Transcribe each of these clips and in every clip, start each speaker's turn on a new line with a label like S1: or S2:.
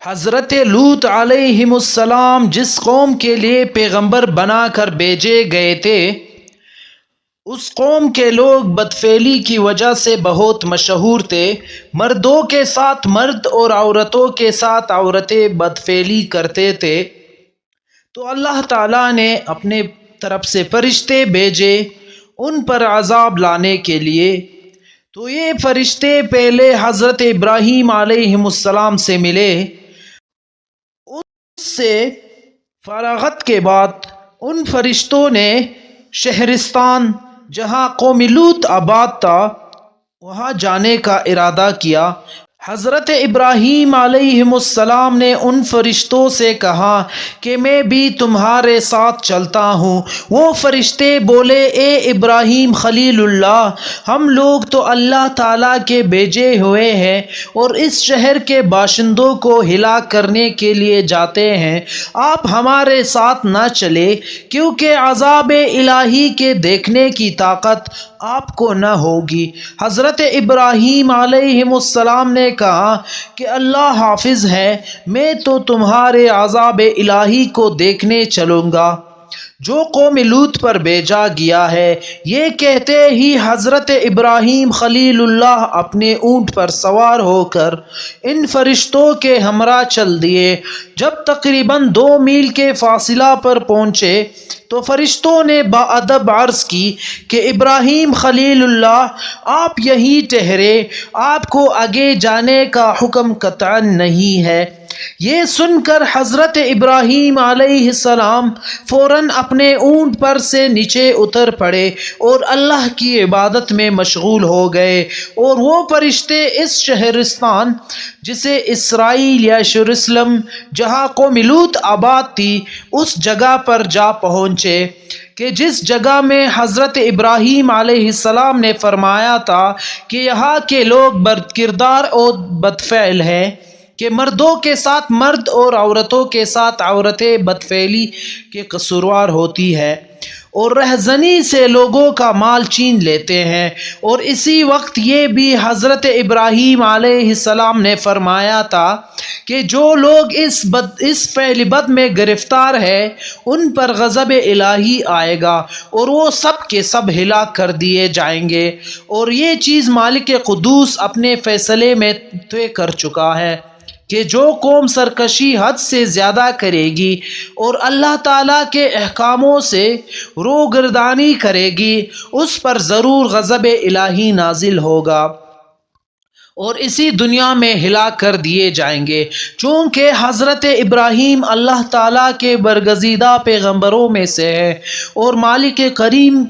S1: حضرت لوط علیہ السلام جس قوم کے لیے پیغمبر بنا کر بھیجے گئے تھے، اس قوم کے لوگ بدفعلی کی وجہ سے بہت مشہور تھے۔ مردوں کے ساتھ مرد اور عورتوں کے ساتھ عورتیں بدفعلی کرتے تھے، تو اللہ تعالیٰ نے اپنے طرف سے فرشتے بھیجے ان پر عذاب لانے کے لیے۔ تو یہ فرشتے پہلے حضرت ابراہیم علیہ السلام سے ملے، اس سے فراغت کے بعد ان فرشتوں نے شہرستان جہاں قوم لوط آباد تھا وہاں جانے کا ارادہ کیا۔ حضرت ابراہیم علیہ السلام نے ان فرشتوں سے کہا کہ میں بھی تمہارے ساتھ چلتا ہوں۔ وہ فرشتے بولے، اے ابراہیم خلیل اللہ، ہم لوگ تو اللہ تعالیٰ کے بھیجے ہوئے ہیں اور اس شہر کے باشندوں کو ہلاک کرنے کے لیے جاتے ہیں، آپ ہمارے ساتھ نہ چلے، کیونکہ عذاب الہی کے دیکھنے کی طاقت آپ کو نہ ہوگی۔ حضرت ابراہیم علیہ السلام نے کہا کہ اللہ حافظ ہے، میں تو تمہارے عذاب الہی کو دیکھنے چلوں گا جو قوم لوط پر بھیجا گیا ہے۔ یہ کہتے ہی حضرت ابراہیم خلیل اللہ اپنے اونٹ پر سوار ہو کر ان فرشتوں کے ہمراہ چل دیے۔ جب تقریباً 2 میل کے فاصلہ پر پہنچے تو فرشتوں نے باادب عرض کی کہ ابراہیم خلیل اللہ، آپ یہیں ٹھہرے، آپ کو آگے جانے کا حکم قطعاً نہیں ہے۔ یہ سن کر حضرت ابراہیم علیہ السلام فوراً اپنے اونٹ پر سے نیچے اتر پڑے اور اللہ کی عبادت میں مشغول ہو گئے، اور وہ فرشتے اس شہرستان جسے اسرائیل یا یروشلم جہاں قوم لوط آباد تھی اس جگہ پر جا پہنچے کہ جس جگہ میں حضرت ابراہیم علیہ السلام نے فرمایا تھا کہ یہاں کے لوگ بد کردار اور بدفعل ہیں، کہ مردوں کے ساتھ مرد اور عورتوں کے ساتھ عورتیں بدفعلی کے قصوروار ہوتی ہے اور رہزنی سے لوگوں کا مال چھین لیتے ہیں۔ اور اسی وقت یہ بھی حضرت ابراہیم علیہ السلام نے فرمایا تھا کہ جو لوگ اس فعل بد میں گرفتار ہے ان پر غضب الہی آئے گا اور وہ سب کے سب ہلاک کر دیے جائیں گے، اور یہ چیز مالک قدوس اپنے فیصلے میں طے کر چکا ہے کہ جو قوم سرکشی حد سے زیادہ کرے گی اور اللہ تعالیٰ کے احکاموں سے روگردانی کرے گی اس پر ضرور غضب الہی نازل ہوگا اور اسی دنیا میں ہلاک کر دیے جائیں گے۔ چونکہ حضرت ابراہیم اللہ تعالیٰ کے برگزیدہ پیغمبروں میں سے ہے اور مالک کریم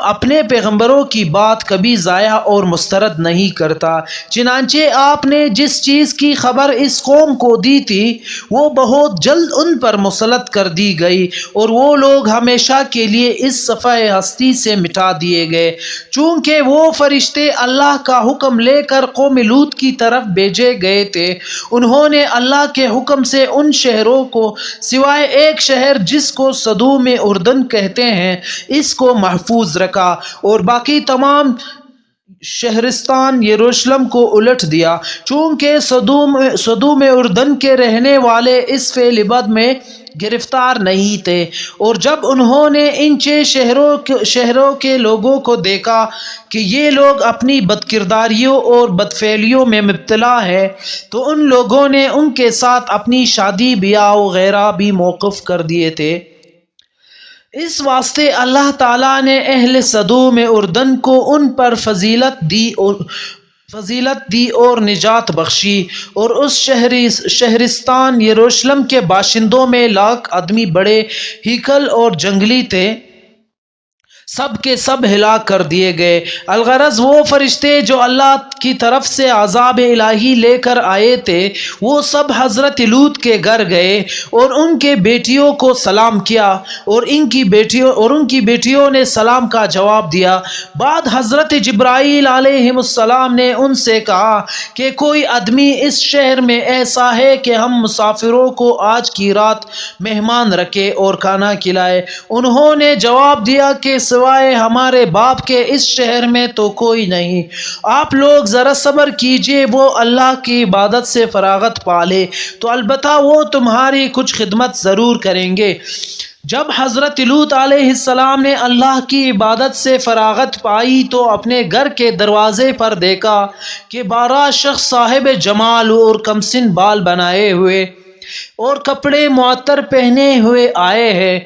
S1: اپنے پیغمبروں کی بات کبھی ضائع اور مسترد نہیں کرتا، چنانچہ آپ نے جس چیز کی خبر اس قوم کو دی تھی وہ بہت جلد ان پر مسلط کر دی گئی اور وہ لوگ ہمیشہ کے لیے اس صفحہ ہستی سے مٹا دیے گئے۔ چونکہ وہ فرشتے اللہ کا حکم لے کر قوم لوط کی طرف بھیجے گئے تھے، انہوں نے اللہ کے حکم سے ان شہروں کو سوائے ایک شہر جس کو صدوم اردن کہتے ہیں اس کو محفوظ رکھا اور باقی تمام شہرستان یروشلم کو الٹ دیا، چونکہ صدوم اردن کے رہنے والے اس فعل بد میں گرفتار نہیں تھے۔ اور جب انہوں نے ان 6 شہروں کے لوگوں کو دیکھا کہ یہ لوگ اپنی بدکرداریوں اور بدفعلیوں میں مبتلا ہے تو ان لوگوں نے ان کے ساتھ اپنی شادی بیاہ وغیرہ بھی موقوف کر دیے تھے۔ اس واسطے اللہ تعالیٰ نے اہل صدوم اردن کو ان پر فضیلت دی اور نجات بخشی، اور اس شہرستان یروشلم کے باشندوں میں 1 لاکھ آدمی بڑے ہیکل اور جنگلی تھے، سب کے سب ہلاک کر دیے گئے۔ الغرض وہ فرشتے جو اللہ کی طرف سے عذاب الہی لے کر آئے تھے وہ سب حضرت لوط کے گھر گئے اور ان کے بیٹیوں کو سلام کیا اور ان کی بیٹیوں نے سلام کا جواب دیا۔ بعد حضرت جبرائیل علیہ السلام نے ان سے کہا کہ کوئی آدمی اس شہر میں ایسا ہے کہ ہم مسافروں کو آج کی رات مہمان رکھے اور کھانا کھلائے؟ انہوں نے جواب دیا کہ سوائے ہمارے باپ کے اس شہر میں تو کوئی نہیں۔ آپ لوگ ذرا صبر کیجئے، وہ اللہ کی عبادت سے فراغت پالے تو البتہ وہ تمہاری کچھ خدمت ضرور کریں گے۔ جب حضرت لوط علیہ السلام نے اللہ کی عبادت سے فراغت پائی تو اپنے گھر کے دروازے پر دیکھا کہ 12 شخص صاحب جمال اور کمسن بال بنائے ہوئے اور کپڑے معطر پہنے ہوئے آئے ہیں۔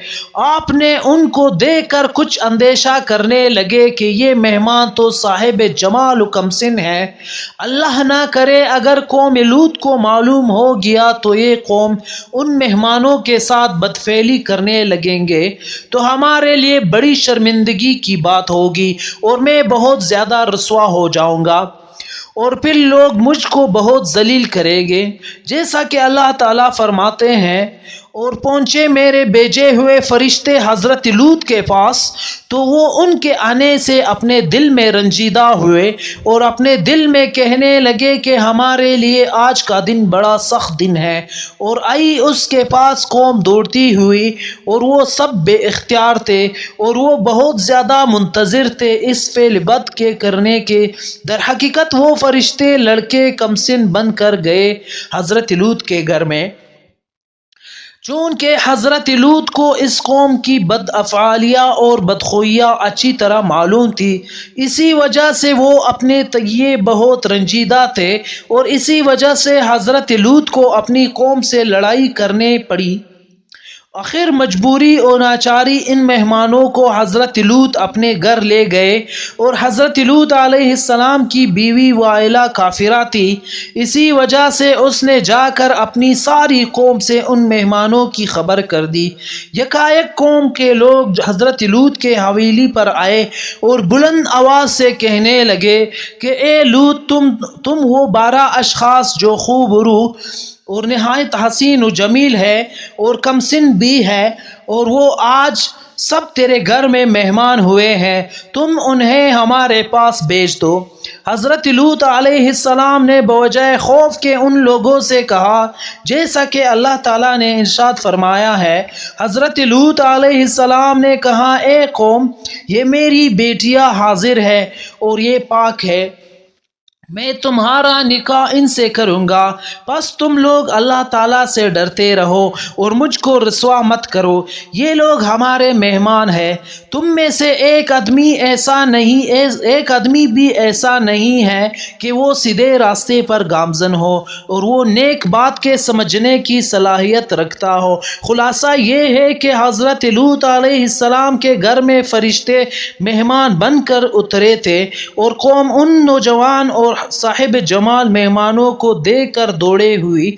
S1: آپ نے ان کو دیکھ کر کچھ اندیشہ کرنے لگے کہ یہ مہمان تو صاحب جمال و کمسن ہیں، اللہ نہ کرے اگر قوم لوط کو معلوم ہو گیا تو یہ قوم ان مہمانوں کے ساتھ بدفعلی کرنے لگیں گے تو ہمارے لیے بڑی شرمندگی کی بات ہوگی اور میں بہت زیادہ رسوا ہو جاؤں گا اور پھر لوگ مجھ کو بہت ذلیل کریں گے۔ جیسا کہ اللہ تعالیٰ فرماتے ہیں، اور پہنچے میرے بھیجے ہوئے فرشتے حضرت لوط کے پاس تو وہ ان کے آنے سے اپنے دل میں رنجیدہ ہوئے اور اپنے دل میں کہنے لگے کہ ہمارے لیے آج کا دن بڑا سخت دن ہے، اور آئی اس کے پاس قوم دوڑتی ہوئی اور وہ سب بے اختیار تھے اور وہ بہت زیادہ منتظر تھے اس فعل بد کے کرنے کے۔ در حقیقت وہ فرشتے لڑکے کمسن بن کر گئے حضرت لوط کے گھر میں، چونکہ حضرت لوط کو اس قوم کی بد افعالیاں اور بدخویاں اچھی طرح معلوم تھی، اسی وجہ سے وہ اپنے تئیں بہت رنجیدہ تھے اور اسی وجہ سے حضرت لوط کو اپنی قوم سے لڑائی کرنے پڑی۔ آخر مجبوری اور ناچاری ان مہمانوں کو حضرت لوط اپنے گھر لے گئے، اور حضرت لوط علیہ السلام کی بیوی وائلہ کافرہ تھی، اسی وجہ سے اس نے جا کر اپنی ساری قوم سے ان مہمانوں کی خبر کر دی۔ یکایک قوم کے لوگ حضرت لوط کے حویلی پر آئے اور بلند آواز سے کہنے لگے کہ اے لوط، تم وہ 12 اشخاص جو خوب روح اور نہایت حسین و جمیل ہے اور کمسن بھی ہے، اور وہ آج سب تیرے گھر میں مہمان ہوئے ہیں، تم انہیں ہمارے پاس بھیج دو۔ حضرت لوط علیہ السلام نے بوجہ خوف کے ان لوگوں سے کہا جیسا کہ اللہ تعالیٰ نے ارشاد فرمایا ہے۔ حضرت لوط علیہ السلام نے کہا، اے قوم، یہ میری بیٹیاں حاضر ہے اور یہ پاک ہے، میں تمہارا نکاح ان سے کروں گا، پس تم لوگ اللہ تعالیٰ سے ڈرتے رہو اور مجھ کو رسوا مت کرو، یہ لوگ ہمارے مہمان ہیں۔ تم میں سے ایک آدمی بھی ایسا نہیں ہے کہ وہ سیدھے راستے پر گامزن ہو اور وہ نیک بات کے سمجھنے کی صلاحیت رکھتا ہو۔ خلاصہ یہ ہے کہ حضرت لوط علیہ السلام کے گھر میں فرشتے مہمان بن کر اترے تھے اور قوم ان نوجوان اور صاحب جمال مہمانوں کو دیکھ کر دوڑے ہوئی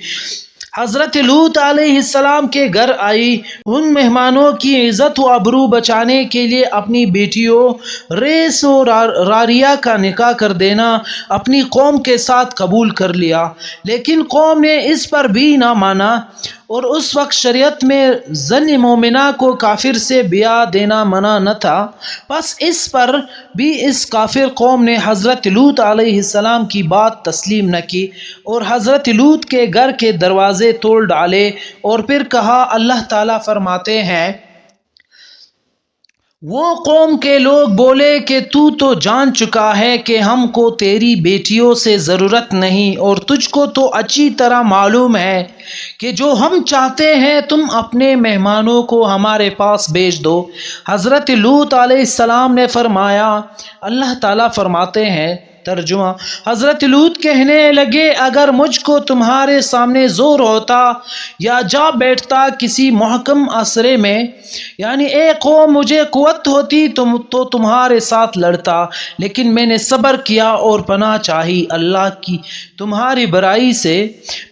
S1: حضرت لوط علیہ السلام کے گھر آئی۔ ان مہمانوں کی عزت و آبرو بچانے کے لیے اپنی بیٹیوں ریس و راریہ کا نکاح کر دینا اپنی قوم کے ساتھ قبول کر لیا، لیکن قوم نے اس پر بھی نہ مانا، اور اس وقت شریعت میں زن مومنہ کو کافر سے بیاہ دینا منع نہ تھا، پس اس پر بھی اس کافر قوم نے حضرت لوط علیہ السلام کی بات تسلیم نہ کی اور حضرت لوط کے گھر کے دروازے توڑ ڈالے، اور پھر کہا، اللہ تعالیٰ فرماتے ہیں، وہ قوم کے لوگ بولے کہ تو جان چکا ہے کہ ہم کو تیری بیٹیوں سے ضرورت نہیں، اور تجھ کو تو اچھی طرح معلوم ہے کہ جو ہم چاہتے ہیں تم اپنے مہمانوں کو ہمارے پاس بھیج دو۔ حضرت لوط علیہ السلام نے فرمایا، اللہ تعالیٰ فرماتے ہیں، ترجمہ، حضرت لوط کہنے لگے، اگر مجھ کو تمہارے سامنے زور ہوتا یا جا بیٹھتا کسی محکم آسرے میں، یعنی اے قوم مجھے قوت ہوتی تو تمہارے ساتھ لڑتا، لیکن میں نے صبر کیا اور پناہ چاہی اللہ کی تمہاری برائی سے۔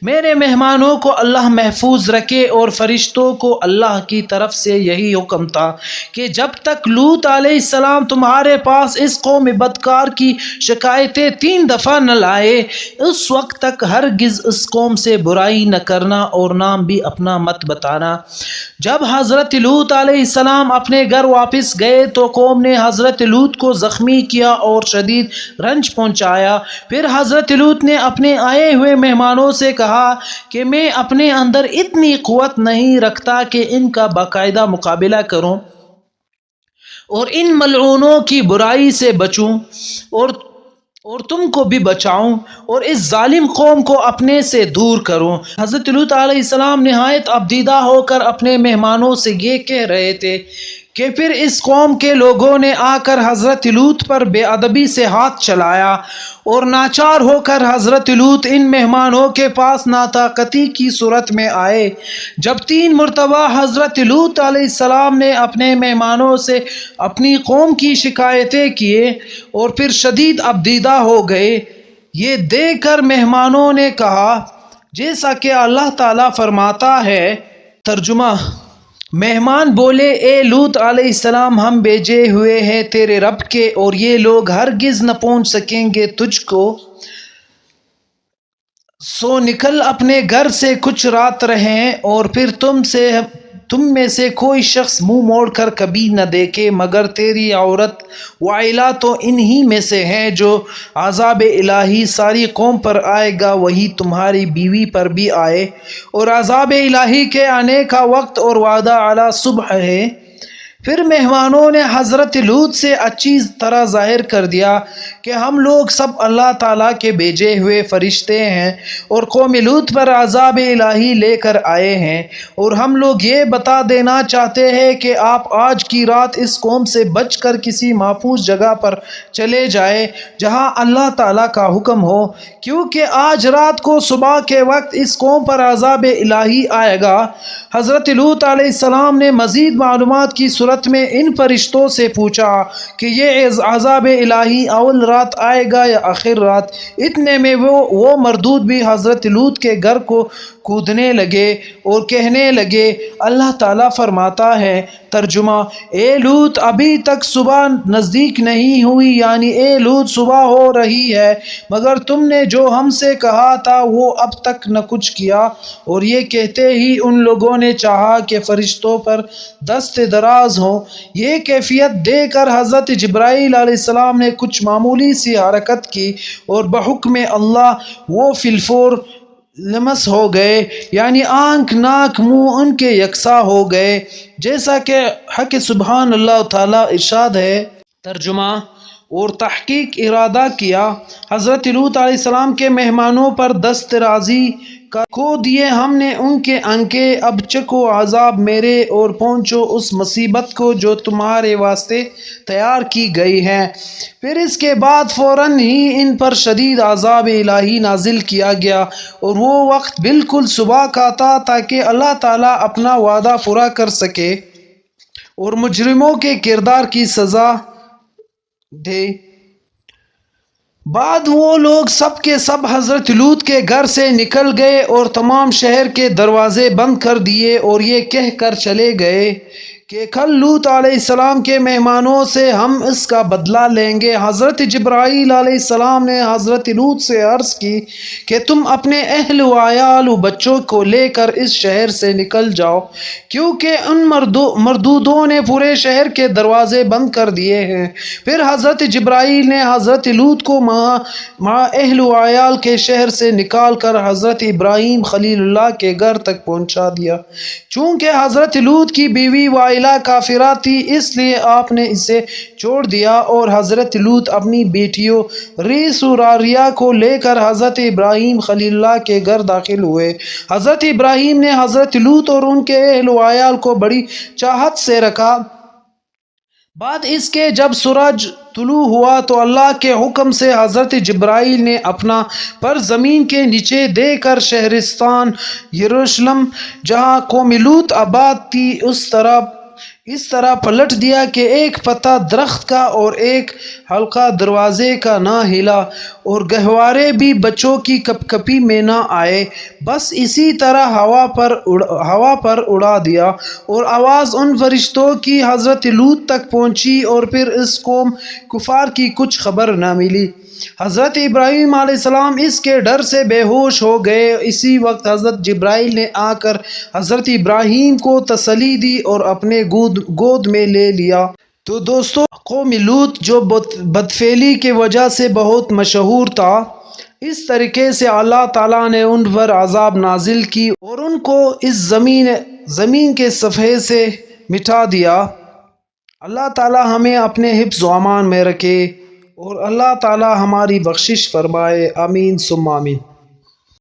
S1: میرے مہمانوں کو اللہ محفوظ رکھے، اور فرشتوں کو اللہ کی طرف سے یہی حکم تھا کہ جب تک لوط علیہ السلام تمہارے پاس اس قوم بدکار کی شکایتیں 3 دفعہ نہ لائے، اس وقت تک ہرگز اس قوم سے برائی نہ کرنا اور نام بھی اپنا مت بتانا۔ جب حضرت لوط علیہ السلام اپنے گھر واپس گئے تو قوم نے حضرت لوط کو زخمی کیا اور شدید رنج پہنچایا۔ پھر حضرت لوط نے اپنے آئے ہوئے مہمانوں سے کہا کہ میں اپنے اندر اتنی قوت نہیں رکھتا کہ ان کا باقاعدہ مقابلہ کروں، اور ان ملعونوں کی برائی سے بچوں اور تم کو بھی بچاؤں اور اس ظالم قوم کو اپنے سے دور کروں۔ حضرت لوط علیہ السلام نہایت ابدیدہ ہو کر اپنے مہمانوں سے یہ کہہ رہے تھے کہ پھر اس قوم کے لوگوں نے آ کر حضرت لوط پر بے ادبی سے ہاتھ چلایا اور ناچار ہو کر حضرت لوط ان مہمانوں کے پاس ناطاقتی کی صورت میں آئے۔ جب 3 مرتبہ حضرت لوط علیہ السلام نے اپنے مہمانوں سے اپنی قوم کی شکایتیں کیے اور پھر شدید ابدیدہ ہو گئے، یہ دیکھ کر مہمانوں نے کہا جیسا کہ اللہ تعالیٰ فرماتا ہے۔ ترجمہ: مہمان بولے، اے لوط علیہ السلام، ہم بھیجے ہوئے ہیں تیرے رب کے، اور یہ لوگ ہرگز نہ پہنچ سکیں گے تجھ کو، سو نکل اپنے گھر سے کچھ رات رہیں، اور پھر تم میں سے کوئی شخص منہ موڑ کر کبھی نہ دیکھے مگر تیری عورت وائلہ تو انہی میں سے ہیں جو عذاب الہی ساری قوم پر آئے گا وہی تمہاری بیوی پر بھی آئے، اور عذاب الہی کے آنے کا وقت اور وعدہ اعلی صبح ہے۔ پھر مہمانوں نے حضرت لوط سے اچھی طرح ظاہر کر دیا کہ ہم لوگ سب اللہ تعالیٰ کے بھیجے ہوئے فرشتے ہیں اور قوم لوط پر عذاب الہی لے کر آئے ہیں، اور ہم لوگ یہ بتا دینا چاہتے ہیں کہ آپ آج کی رات اس قوم سے بچ کر کسی محفوظ جگہ پر چلے جائیں جہاں اللہ تعالیٰ کا حکم ہو، کیونکہ آج رات کو صبح کے وقت اس قوم پر عذاب الہی آئے گا۔ حضرت لوط علیہ السلام نے مزید معلومات کی صورت میں ان فرشتوں سے پوچھا کہ یہ عذاب الہی اول رات آئے گا یا آخر رات؟ اتنے میں وہ مردود بھی حضرت لوط کے گھر کو کودنے لگے اور کہنے لگے، اللہ تعالیٰ فرماتا ہے۔ ترجمہ: اے لوط، ابھی تک صبح نزدیک نہیں ہوئی، یعنی اے لوط صبح ہو رہی ہے، مگر تم نے جو ہم سے کہا تھا وہ اب تک نہ کچھ کیا۔ اور یہ کہتے ہی ان لوگوں نے چاہا کہ فرشتوں پر دست دراز ہوں۔ یہ کیفیت دیکھ کر حضرت جبرائیل علیہ السلام نے کچھ معمولی سی حرکت کی اور بحکم اللہ وہ فی الفور لمس ہو گئے، یعنی آنکھ ناک منہ ان کے یکساں ہو گئے، جیسا کہ حق سبحان اللہ تعالیٰ ارشاد ہے۔ ترجمہ: اور تحقیق ارادہ کیا حضرت لوط علیہ السلام کے مہمانوں پر دست درازی کھو دیے ہم نے ان کے انکے، اب چکو عذاب میرے اور پہنچو اس مصیبت کو جو تمہارے واسطے تیار کی گئی ہے۔ پھر اس کے بعد فوراً ہی ان پر شدید عذاب الہی نازل کیا گیا، اور وہ وقت بالکل صبح کا تھا تاکہ اللہ تعالیٰ اپنا وعدہ پورا کر سکے اور مجرموں کے کردار کی سزا دے۔ بعد وہ لوگ سب کے سب حضرت لوط کے گھر سے نکل گئے اور تمام شہر کے دروازے بند کر دیے، اور یہ کہہ کر چلے گئے کہ کل لوط علیہ السلام کے مہمانوں سے ہم اس کا بدلہ لیں گے۔ حضرت جبرائیل علیہ السلام نے حضرت لوط سے عرض کی کہ تم اپنے اہل و عیال و بچوں کو لے کر اس شہر سے نکل جاؤ، کیونکہ ان مردودوں نے پورے شہر کے دروازے بند کر دیے ہیں۔ پھر حضرت جبرائیل نے حضرت لوط کو مع اہل و عیال کے شہر سے نکال کر حضرت ابراہیم خلیل اللہ کے گھر تک پہنچا دیا۔ چونکہ حضرت لوط کی بیوی وائلہ کافرہ تھی، اس لیے آپ نے اسے چھوڑ دیا، اور حضرت لوط اپنی بیٹیوں ریس و راریہ کو لے کر حضرت ابراہیم خلیل اللہ کے گھر داخل ہوئے۔ حضرت ابراہیم نے حضرت لوط اور ان کے اہل و عیال کو بڑی چاہت سے رکھا۔ بعد اس کے جب سورج طلوع ہوا تو اللہ کے حکم سے حضرت جبرائیل نے اپنا پر زمین کے نیچے دے کر شہرستان یروشلم جہاں قوم لوط آباد تھی اس طرح پلٹ دیا کہ ایک پتا درخت کا اور ایک حلقہ دروازے کا نہ ہلا، اور گہوارے بھی بچوں کی کپ کپی میں نہ آئے، بس اسی طرح ہوا پر اڑا دیا۔ اور آواز ان فرشتوں کی حضرت لوط تک پہنچی، اور پھر اس قوم کفار کی کچھ خبر نہ ملی۔ حضرت ابراہیم علیہ السلام اس کے ڈر سے بے ہوش ہو گئے۔ اسی وقت حضرت جبرائیل نے آ کر حضرت ابراہیم کو تسلی دی اور اپنے گود میں لے لیا۔ تو دوستو، قوم لوط جو بدفعلی کی وجہ سے بہت مشہور تھا، اس طریقے سے اللہ تعالیٰ نے ان پر عذاب نازل کی اور ان کو اس زمین کے صفحے سے مٹا دیا۔ اللہ تعالی ہمیں اپنے حفظ و امان میں رکھے اور اللہ تعالی ہماری بخشش فرمائے، آمین ثم آمین۔